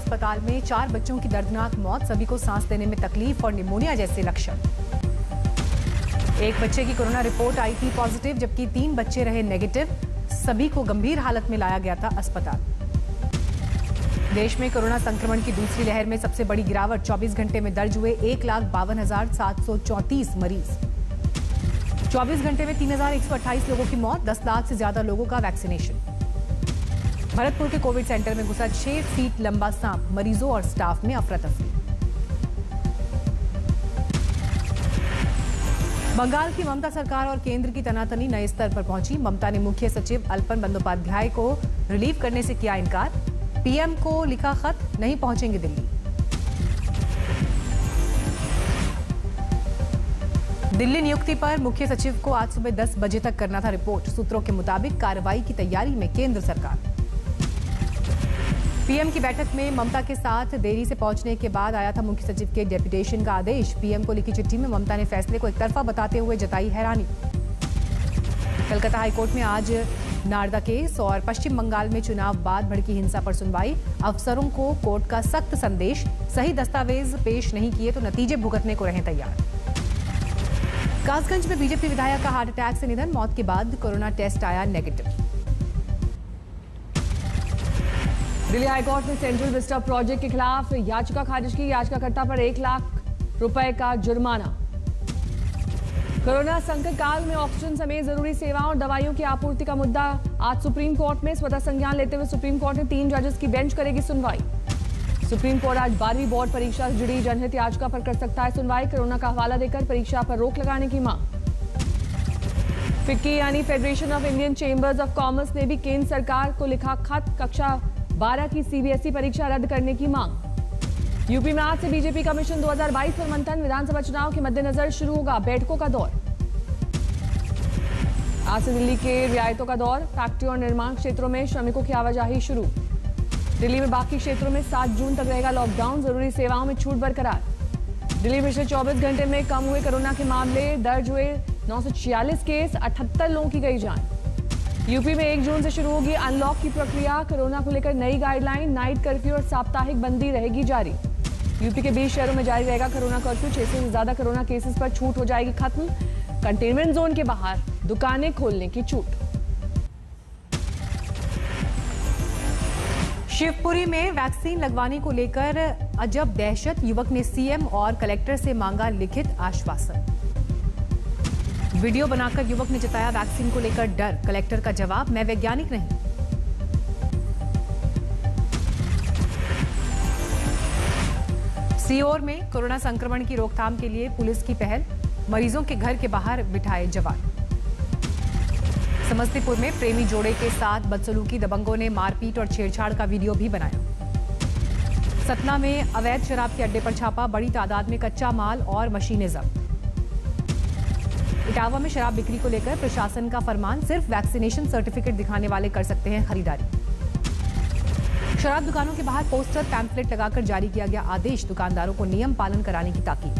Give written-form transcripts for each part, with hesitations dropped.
अस्पताल में 4 बच्चों की दर्दनाक मौत, सभी को सांस लेने में तकलीफ और निमोनिया जैसे लक्षण। एक बच्चे की कोरोना रिपोर्ट आई थी पॉजिटिव, जबकि 3 बच्चे रहे नेगेटिव। सभी को गंभीर हालत में लाया गया था अस्पताल। देश में कोरोना संक्रमण की दूसरी लहर में सबसे बड़ी गिरावट, 24 घंटे में दर्ज हुए 1,52,734 मरीज। 24 घंटे में 3,128 लोगों की मौत, 10 लाख से ज्यादा लोगों का वैक्सीनेशन। भरतपुर के कोविड सेंटर में घुसा 6 फीट लंबा सांप, मरीजों और स्टाफ में अफरा तफरी। बंगाल की ममता सरकार और केंद्र की तनातनी नए स्तर पर पहुंची। ममता ने मुख्य सचिव अल्पन बंदोपाध्याय को रिलीव करने से किया इनकार। पीएम को लिखा खत, नहीं पहुंचेंगे दिल्ली। दिल्ली नियुक्ति पर मुख्य सचिव को आज सुबह 10 बजे तक करना था रिपोर्ट। सूत्रों के मुताबिक कार्रवाई की तैयारी में केंद्र सरकार। पीएम की बैठक में ममता के साथ देरी से पहुंचने के बाद आया था मुख्य सचिव के डेपुटेशन का आदेश। पीएम को लिखी चिट्ठी में ममता ने फैसले को एकतरफा बताते हुए जताई हैरानी। कलकत्ता हाईकोर्ट में आज नारदा केस और पश्चिम बंगाल में चुनाव बाद भड़की हिंसा पर सुनवाई। अफसरों को कोर्ट का सख्त संदेश, सही दस्तावेज पेश नहीं किए तो नतीजे भुगतने को रहे तैयार। कासगंज में बीजेपी विधायक का हार्ट अटैक से निधन, मौत के बाद कोरोना टेस्ट आया नेगेटिव। दिल्ली हाईकोर्ट ने सेंट्रल विस्टा प्रोजेक्ट के खिलाफ याचिका खारिज की। याचिकाकर्ता पर 1 लाख रुपए का जुर्माना। कोरोना संकट काल में ऑक्सीजन समेत जरूरी सेवाओं और दवाइयों की आपूर्ति का मुद्दा आज सुप्रीम कोर्ट में स्वतः संज्ञान लेते हुए सुप्रीम कोर्ट ने 3 जजेस की बेंच करेगी सुनवाई। सुप्रीम कोर्ट आज 12वीं बोर्ड परीक्षा से जुड़ी जनहित याचिका पर कर सकता है सुनवाई। कोरोना का हवाला देकर परीक्षा पर रोक लगाने की मांग। फिक्की यानी federation of Indian chambers of commerce ने भी केंद्र सरकार को लिखा खत, कक्षा 12 की सीबीएसई परीक्षा रद्द करने की मांग। यूपी में आज से बीजेपी का मिशन 2022 पर मंथन। विधानसभा चुनाव के मद्देनजर शुरू होगा बैठकों का दौर। आज से दिल्ली के रियायतों का दौर। फैक्ट्री और निर्माण क्षेत्रों में श्रमिकों की आवाजाही शुरू। दिल्ली में बाकी क्षेत्रों में 7 जून तक रहेगा लॉकडाउन, जरूरी सेवाओं में छूट बरकरार। दिल्ली में पिछले 24 घंटे में कम हुए कोरोना के मामले, दर्ज हुए 946 केस, 78 लोगों की गई जान। यूपी में 1 जून से शुरू होगी अनलॉक की प्रक्रिया। कोरोना को लेकर नई गाइडलाइन, नाइट कर्फ्यू और साप्ताहिक बंदी रहेगी जारी। यूपी के 20 शहरों में जारी रहेगा कोरोना कर्फ्यू। 600 से ज्यादा कोरोना केसेस पर छूट हो जाएगी खत्म। कंटेनमेंट जोन के बाहर दुकानें खोलने की छूट। शिवपुरी में वैक्सीन लगवाने को लेकर अजब दहशत, युवक ने सीएम और कलेक्टर से मांगा लिखित आश्वासन। वीडियो बनाकर युवक ने जताया वैक्सीन को लेकर डर। कलेक्टर का जवाब, मैं वैज्ञानिक नहीं। सीहोर में कोरोना संक्रमण की रोकथाम के लिए पुलिस की पहल, मरीजों के घर के बाहर बिठाए जवान। समस्तीपुर में प्रेमी जोड़े के साथ बदसलूकी, दबंगों ने मारपीट और छेड़छाड़ का वीडियो भी बनाया। सतना में अवैध शराब के अड्डे पर छापा, बड़ी तादाद में कच्चा माल और मशीनें जब्त। इटावा में शराब बिक्री को लेकर प्रशासन का फरमान, सिर्फ वैक्सीनेशन सर्टिफिकेट दिखाने वाले कर सकते हैं खरीदारी। शराब दुकानों के बाहर पोस्टर, पैम्फलेट लगाकर जारी किया गया आदेश, दुकानदारों को नियम पालन कराने की ताकीद।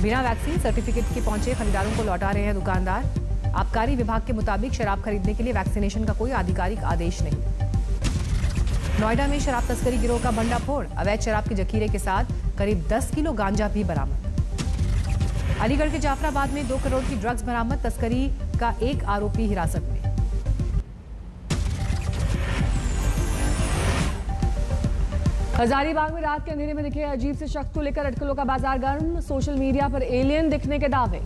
बिना वैक्सीन सर्टिफिकेट के पहुंचे खरीदारों को लौटा रहे हैं दुकानदार। आबकारी विभाग के मुताबिक शराब खरीदने के लिए वैक्सीनेशन का कोई आधिकारिक आदेश नहीं। नोएडा में शराब तस्करी गिरोह का भंडाफोड़, अवैध शराब के जखीरे के साथ करीब 10 किलो गांजा भी बरामद। अलीगढ़ के जाफराबाद में 2 करोड़ की ड्रग्स बरामद, तस्करी का एक आरोपी हिरासत में। हजारीबाग में रात के अंधेरे में दिखे अजीब से शख्स को लेकर अटकलों का बाजार गर्म। सोशल मीडिया पर एलियन दिखने के दावे।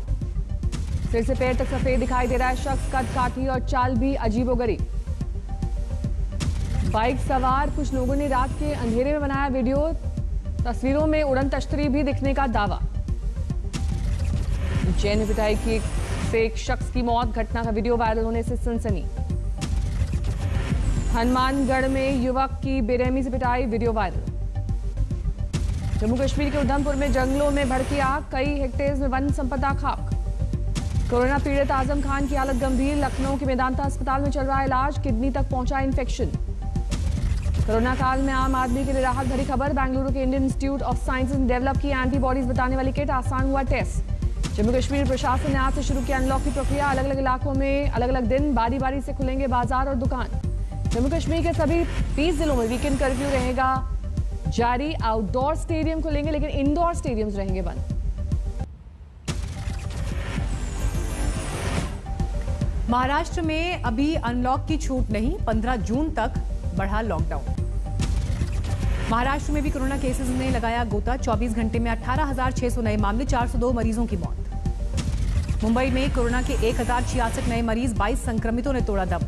सिर से पैर तक सफेद दिखाई दे रहा है शख्स, कद काठी और चाल भी अजीबोगरीब। बाइक सवार कुछ लोगों ने रात के अंधेरे में बनाया वीडियो, तस्वीरों में उड़न तश्तरी भी दिखने का दावा। उज्जैन में पिटाई की से एक शख्स की मौत, घटना का वीडियो वायरल होने से सनसनी। हनुमानगढ़ में युवक की बेरहमी से पिटाई, वीडियो वायरल। जम्मू कश्मीर के उधमपुर में जंगलों में भड़की आग, कई हेक्टेयर में वन संपदा खाक। कोरोना पीड़ित आजम खान की हालत गंभीर, लखनऊ के मेदांता अस्पताल में चल रहा है इलाज, किडनी तक पहुंचा इन्फेक्शन। कोरोना काल में आम आदमी के लिए राहत भरी खबर, बेंगलुरु के इंडियन इंस्टीट्यूट ऑफ साइंसेज ने डेवलप की एंटीबॉडीज बताने वाली किट, आसान हुआ टेस्ट। जम्मू कश्मीर प्रशासन ने आज से शुरू किया अनलॉक की प्रक्रिया, अलग अलग इलाकों में अलग अलग दिन बारी बारी से खुलेंगे बाजार और दुकान। जम्मू कश्मीर के सभी 20 जिलों में वीकेंड कर्फ्यू रहेगा जारी। आउटडोर स्टेडियम खुलेंगे लेकिन इंडोर स्टेडियम्स रहेंगे बंद। महाराष्ट्र में अभी अनलॉक की छूट नहीं, 15 जून तक बढ़ा लॉकडाउन। महाराष्ट्र में भी कोरोना केसेस ने लगाया गोता। 24 घंटे में 18,600 नए मामले, 402 मरीजों की मौत। मुंबई में कोरोना के 1,066 नए मरीज, 22 संक्रमितों ने तोड़ा दम।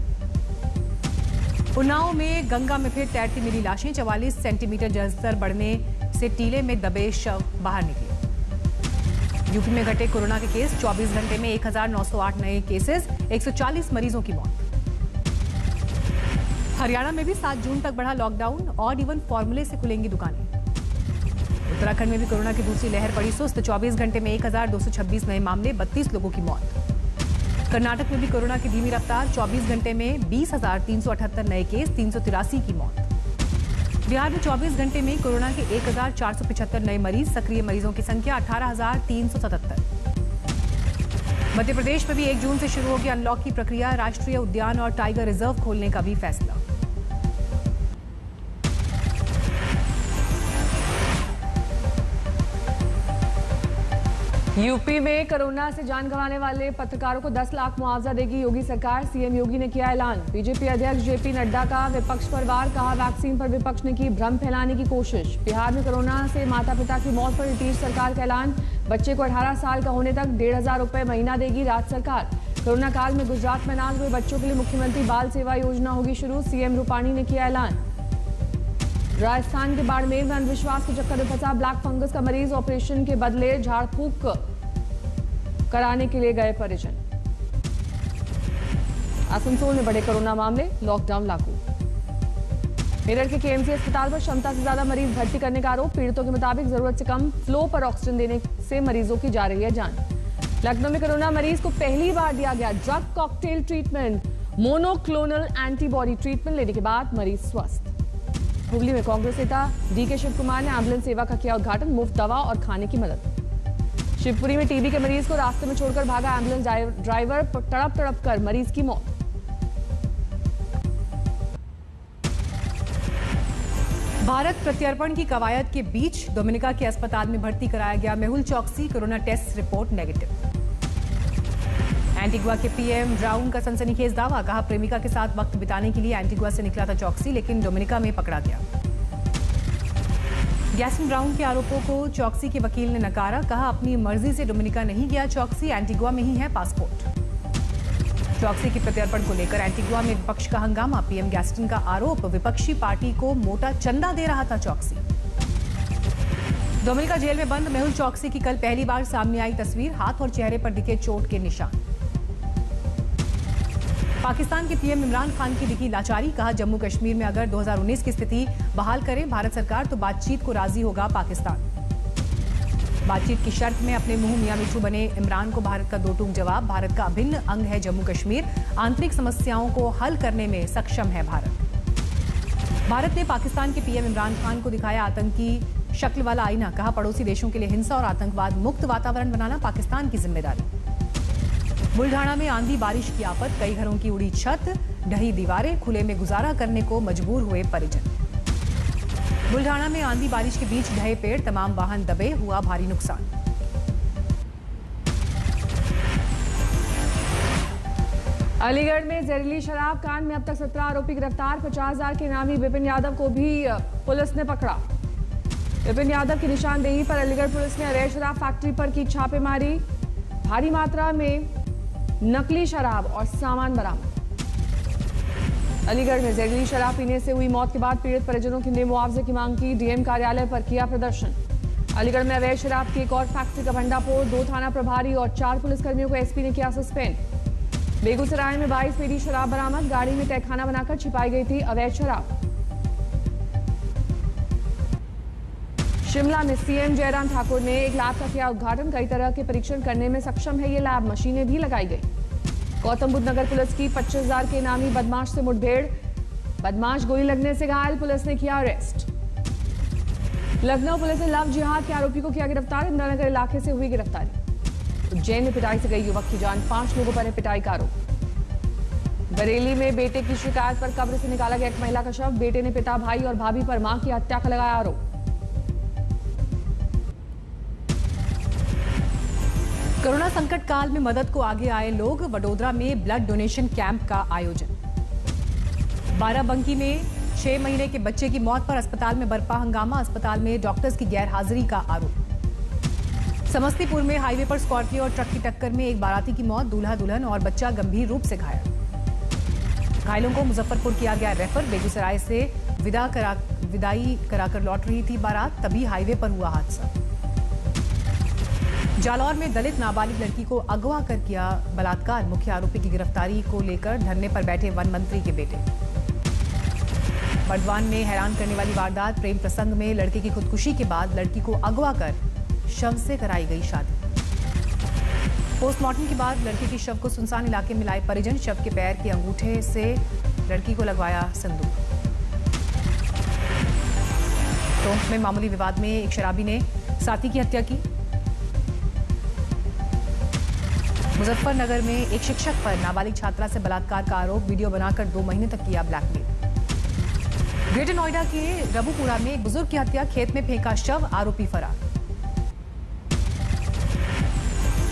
उन्नाव में गंगा में फिर तैरती मिली लाशें, 44 सेंटीमीटर जलस्तर बढ़ने से टीले में दबे शव बाहर निकले। यूपी में घटे कोरोना के केस, 24 घंटे में 1,908 नए केसेस, 140 मरीजों की मौत। हरियाणा में भी 7 जून तक बढ़ा लॉकडाउन, ऑड इवन फॉर्मूले से खुलेंगी दुकानें। उत्तराखंड में भी कोरोना की दूसरी लहर पड़ी सुस्त, 24 घंटे में 1,226 नए मामले, 32 लोगों की मौत। कर्नाटक में भी कोरोना की धीमी रफ्तार, 24 घंटे में 20,378 नए केस, 383 की मौत। बिहार में 24 घंटे में कोरोना के 1,475 नए मरीज, सक्रिय मरीजों की संख्या 18,377। मध्य प्रदेश में भी 1 जून से शुरू होगी अनलॉक की प्रक्रिया, राष्ट्रीय उद्यान और टाइगर रिजर्व खोलने का भी फैसला। यूपी में कोरोना से जान गंवाने वाले पत्रकारों को 10 लाख मुआवजा देगी योगी सरकार। सीएम योगी ने किया ऐलान। बीजेपी अध्यक्ष जेपी नड्डा का विपक्ष पर वार, कहा वैक्सीन पर विपक्ष ने की भ्रम फैलाने की कोशिश। बिहार में कोरोना से माता पिता की मौत पर नीतीश सरकार का ऐलान। बच्चे को 18 साल का होने तक 1,500 रुपए महीना देगी राज्य सरकार। कोरोना काल में गुजरात में अनाथ हुए बच्चों के लिए मुख्यमंत्री बाल सेवा योजना होगी शुरू, सीएम रूपाणी ने किया ऐलान। राजस्थान के बाड़मेर में अंधविश्वास के चक्कर में फंसा ब्लैक फंगस का मरीज, ऑपरेशन के बदले झाड़ फूक कराने के लिए गए परिजन। आसनसोल में बढ़े कोरोना मामले, लॉकडाउन लागू। मेरठ के केएमसी अस्पताल पर क्षमता से ज्यादा मरीज भर्ती करने का आरोप। पीड़ितों के मुताबिक जरूरत से कम फ्लो पर ऑक्सीजन देने से मरीजों की जा रही है जान। लखनऊ में कोरोना मरीज को पहली बार दिया गया drug cocktail treatment, monoclonal antibody treatment लेने के बाद मरीज स्वस्थ। हुगली में कांग्रेस नेता डीके शिव कुमार ने एम्बुलेंस सेवा का किया उद्घाटन, मुफ्त दवा और खाने की मदद। शिवपुरी में टीबी के मरीज को रास्ते में छोड़कर भागा एम्बुलेंस ड्राइवर, तड़प कर मरीज की मौत। भारत प्रत्यर्पण की कवायद के बीच डोमिनिका के अस्पताल में भर्ती कराया गया Mehul Choksi, corona test report negative. Antigua के पीएम ब्राउन का सनसनीखेज दावा, कहा प्रेमिका के साथ वक्त बिताने के लिए एंटीगुआ से निकला था चौकसी, लेकिन डोमिनिका में पकड़ा गया। गैसन ब्राउन के आरोपों को चौकसी के वकील ने नकारा, कहा अपनी मर्जी से डोमिनिका नहीं गया चौकसी, एंटीगुआ में ही है पासपोर्ट। चौकसी के प्रत्यर्पण को लेकर एंटीगुआ में विपक्ष का हंगामा, पीएम गैस्टन का आरोप, विपक्षी पार्टी को मोटा चंदा दे रहा था चौकसी। डोमिनिका जेल में बंद मेहुल चौकसी की कल पहली बार सामने आई तस्वीर, हाथ और चेहरे पर दिखे चोट के निशान। पाकिस्तान के पीएम इमरान खान की दिखी लाचारी, कहा जम्मू कश्मीर में अगर 2019 की स्थिति बहाल करे भारत सरकार तो बातचीत को राजी होगा पाकिस्तान। बातचीत की शर्त में अपने मुंह मियां मिठू बने इमरान को भारत का दो टूक जवाब, भारत का अभिन्न अंग है जम्मू कश्मीर, आंतरिक समस्याओं को हल करने में सक्षम है भारत। भारत ने पाकिस्तान के पीएम इमरान खान को दिखाया आतंकी शक्ल वाला आईना, कहा पड़ोसी देशों के लिए हिंसा और आतंकवाद मुक्त वातावरण बनाना पाकिस्तान की जिम्मेदारी। बुल्ढाणा में आंधी बारिश की आफत, कई घरों की उड़ी छत, ढही दीवारें, खुले में गुजारा करने को मजबूर हुए परिजन। बुल्ढाणा में आंधी बारिश के बीच ढहे पेड़, तमाम वाहन दबे, हुआ भारी नुकसान। अलीगढ़ में जहरीली शराब कांड में अब तक 17 आरोपी गिरफ्तार, 50,000 के इनामी विपिन यादव को भी पुलिस ने पकड़ा। विपिन यादव की निशानदेही पर अलीगढ़ पुलिस ने अवैध शराब फैक्ट्री पर की छापेमारी, भारी मात्रा में नकली शराब और सामान बरामद। अलीगढ़ में जहरीली शराब पीने से हुई मौत के बाद पीड़ित परिजनों ने मुआवजे की मांग की, डीएम कार्यालय पर किया प्रदर्शन। अलीगढ़ में अवैध शराब की एक और फैक्ट्री का भंडाफोड़, 2 थाना प्रभारी और 4 पुलिसकर्मियों को एसपी ने किया सस्पेंड। बेगूसराय में 22 पेटी शराब बरामद, गाड़ी में तहखाना बनाकर छिपाई गई थी अवैध शराब। शिमला में सीएम जयराम ठाकुर ने एक लैब का किया उद्घाटन, कई तरह के परीक्षण करने में सक्षम है ये लैब, मशीनें भी लगाई गई। गौतम बुद्ध नगर पुलिस की 25,000 के इनामी बदमाश से मुठभेड़, बदमाश गोली लगने से घायल, पुलिस ने किया अरेस्ट। लखनऊ पुलिस ने लव जिहाद के आरोपी को किया गिरफ्तार, इंदिरानगर इलाके से हुई गिरफ्तारी। उज्जैन में पिटाई से गई युवक की जान, 5 लोगों पर है पिटाई का आरोप। बरेली में बेटे की शिकायत पर कब्र से निकाला गया एक महिला का शव, बेटे ने पिता, भाई और भाभी पर मां की हत्या का लगाया आरोप। कोरोना संकट काल में मदद को आगे आए लोग। वडोदरा में ब्लड डोनेशन कैंप का आयोजन। बाराबंकी में 6 महीने के बच्चे की मौत पर अस्पताल में बरपा हंगामा। अस्पताल में डॉक्टर्स की गैरहाजिरी का आरोप। समस्तीपुर में हाईवे पर स्कॉर्पियो और ट्रक की टक्कर में एक बाराती की मौत। दूल्हा दुल्हन और बच्चा गंभीर रूप से घायल। घायलों को मुजफ्फरपुर किया गया रेफर। बेगूसराय से विदाई कराकर लौट रही थी बारात, तभी हाईवे पर हुआ हादसा। जालौर में दलित नाबालिग लड़की को अगवा कर किया बलात्कार। मुख्य आरोपी की गिरफ्तारी को लेकर धरने पर बैठे वन मंत्री के बेटे। बर्दवान में हैरान करने वाली वारदात। प्रेम प्रसंग में लड़के की खुदकुशी के बाद लड़की को अगवा कर शव से कराई गई शादी। पोस्टमार्टम के बाद लड़की के शव को सुनसान इलाके में लाए परिजन। शव के पैर के अंगूठे से लड़की को लगवाया सिंदूर। टोंक में मामूली विवाद में एक शराबी ने साथी की हत्या की। मुजफ्फरनगर में एक शिक्षक पर नाबालिग छात्रा से बलात्कार का आरोप। वीडियो बनाकर 2 महीने तक किया ब्लैकमेल। ग्रेटर नोएडा के रबुपुरा में एक बुजुर्ग की हत्या। खेत में फेंका शव, आरोपी फरार।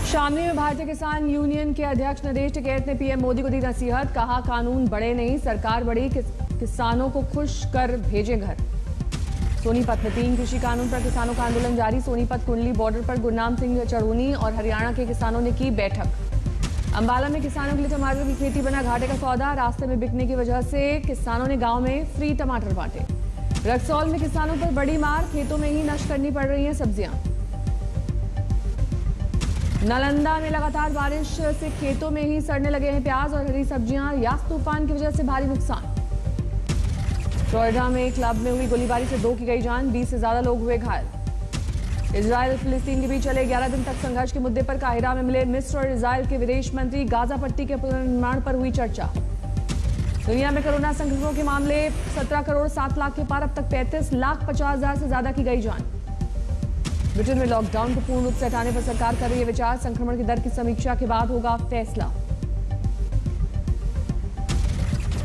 शामली में भारतीय किसान यूनियन के अध्यक्ष नरेश टिकैत ने पीएम मोदी को दी नसीहत। कहा, कानून बड़े नहीं, सरकार बड़ी, किसानों को खुश कर भेजे घर। सोनीपत में 3 कृषि कानून पर किसानों का आंदोलन जारी। सोनीपत कुंडली बॉर्डर पर गुरनाम सिंह चढ़ूनी और हरियाणा के किसानों ने की बैठक। अंबाला में किसानों के लिए टमाटर की खेती बना घाटे का सौदा। रास्ते में बिकने की वजह से किसानों ने गांव में फ्री टमाटर बांटे। रक्सौल में किसानों पर बड़ी मार। खेतों में ही नष्ट करनी पड़ रही हैं सब्जियां। नालंदा में लगातार बारिश से खेतों में ही सड़ने लगे हैं प्याज और हरी सब्जियां। यास तूफान की वजह से भारी नुकसान। फ्लोरिडा में क्लब में हुई गोलीबारी से 2 की गई जान। 20 से ज्यादा लोग हुए घायल। इजरायल और फिलिस्तीन के बीच चले 11 दिन तक संघर्ष के मुद्दे पर काहिरा में मिले मिस्र और इजरायल के विदेश मंत्री। गाजा पट्टी के पुनर्निर्माण पर हुई चर्चा। दुनिया में कोरोना संक्रमणों के मामले 17 करोड़ 7 लाख के पार। अब तक 35,50,000 से ज्यादा की गई जान। ब्रिटेन में लॉकडाउन को पूर्ण रूप से हटाने पर सरकार कर रही है विचार। संक्रमण की दर की समीक्षा के बाद होगा फैसला।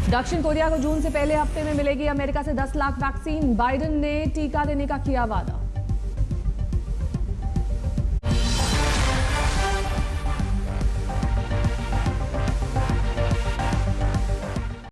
दक्षिण कोरिया को जून से पहले हफ्ते में मिलेगी अमेरिका से 10 लाख वैक्सीन। बाइडेन ने टीका देने का किया वादा।